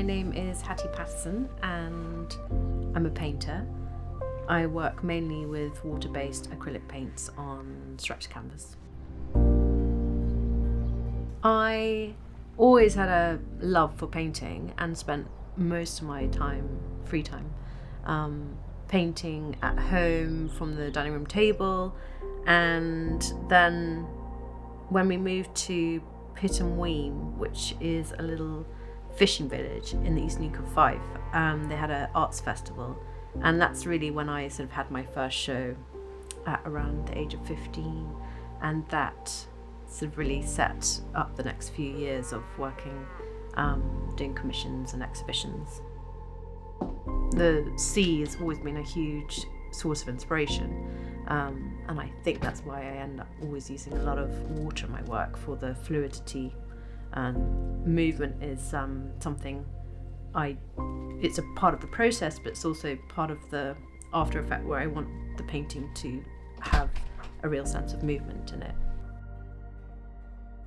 name is Hatti Pattisson and I'm a painter. I work mainly with water-based acrylic paints on stretch canvas. I always had a love for painting and spent most of my free time, painting at home from the dining room table. And then when we moved to Pittenweem, which is a little fishing village in the East Neuk of Fife, they had an arts festival, and that's really when I sort of had my first show at around the age of 15, and that sort of really set up the next few years of working, doing commissions and exhibitions. The sea has always been a huge source of inspiration, and I think that's why I end up always using a lot of water in my work for the fluidity. And movement is something it's a part of the process, but it's also part of the after effect where I want the painting to have a real sense of movement in it.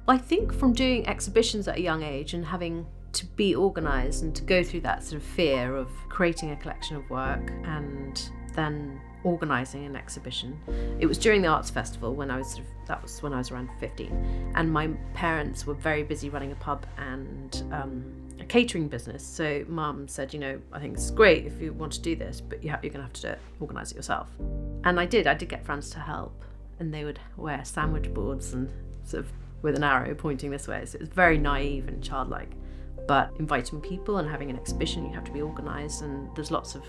I think from doing exhibitions at a young age and having to be organised and to go through that sort of fear of creating a collection of work and then organising an exhibition. It was during the arts festival that was when I was around 15, and my parents were very busy running a pub and a catering business. So Mum said, I think it's great if you want to do this, but you're going to have to organise it yourself. And I did get friends to help, and they would wear sandwich boards and sort of with an arrow pointing this way. So it was very naive and childlike. But inviting people and having an exhibition, you have to be organised, and there's lots of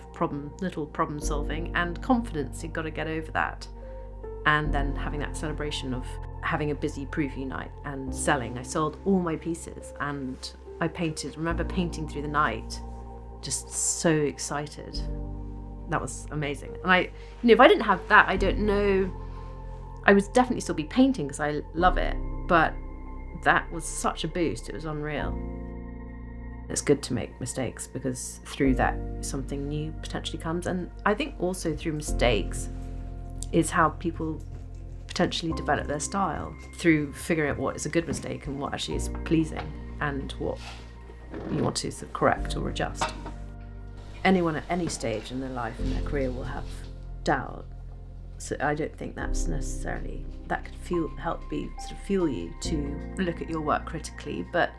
little problem solving and confidence. You've got to get over that. And then having that celebration of having a busy preview night and selling. I sold all my pieces and I remember painting through the night, just so excited. That was amazing. And if I didn't have that, I don't know, I would definitely still be painting because I love it, but that was such a boost. It was unreal. It's good to make mistakes because through that something new potentially comes, and I think also through mistakes is how people potentially develop their style, through figuring out what is a good mistake and what actually is pleasing and what you want to sort of correct or adjust. Anyone at any stage in their life and their career will have doubt, so I don't think that's necessarily that could fuel you to look at your work critically, but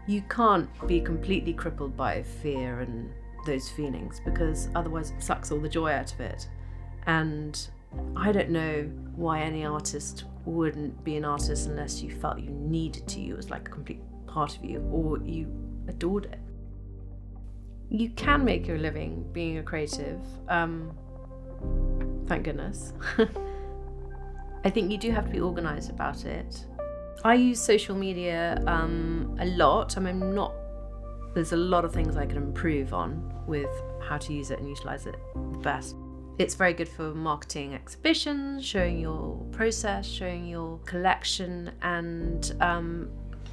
you can't be completely crippled by fear and those feelings because otherwise it sucks all the joy out of it. And I don't know why any artist wouldn't be an artist unless you felt you needed to. It was like a complete part of you, or you adored it. You can make your living being a creative, thank goodness. I think you do have to be organised about it. I use social media a lot. There's a lot of things I can improve on with how to use it and utilise it the best. It's very good for marketing exhibitions, showing your process, showing your collection, and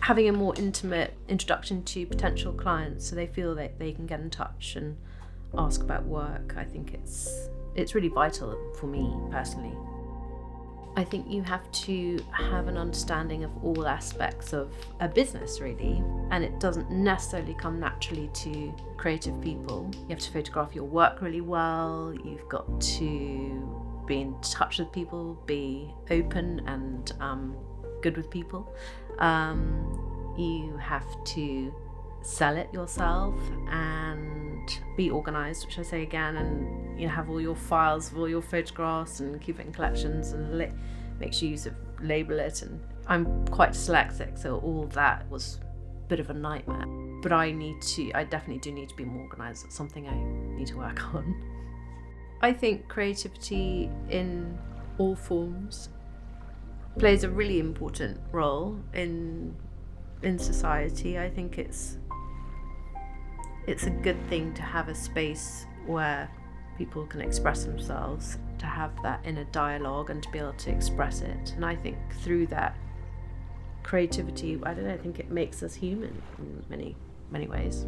having a more intimate introduction to potential clients so they feel that they can get in touch and ask about work. I think it's really vital for me personally. I think you have to have an understanding of all aspects of a business, really, and it doesn't necessarily come naturally to creative people. You have to photograph your work really well, you've got to be in touch with people, be open and good with people. You have to sell it yourself and be organised, which I say again, and have all your files of all your photographs and keep it in collections and make sure you sort of label it. And I'm quite dyslexic, so all that was a bit of a nightmare. But I definitely do need to be more organised. It's something I need to work on. I think creativity in all forms plays a really important role in society. I think it's a good thing to have a space where people can express themselves, to have that inner dialogue and to be able to express it. And I think through that creativity, I think it makes us human in many, many ways.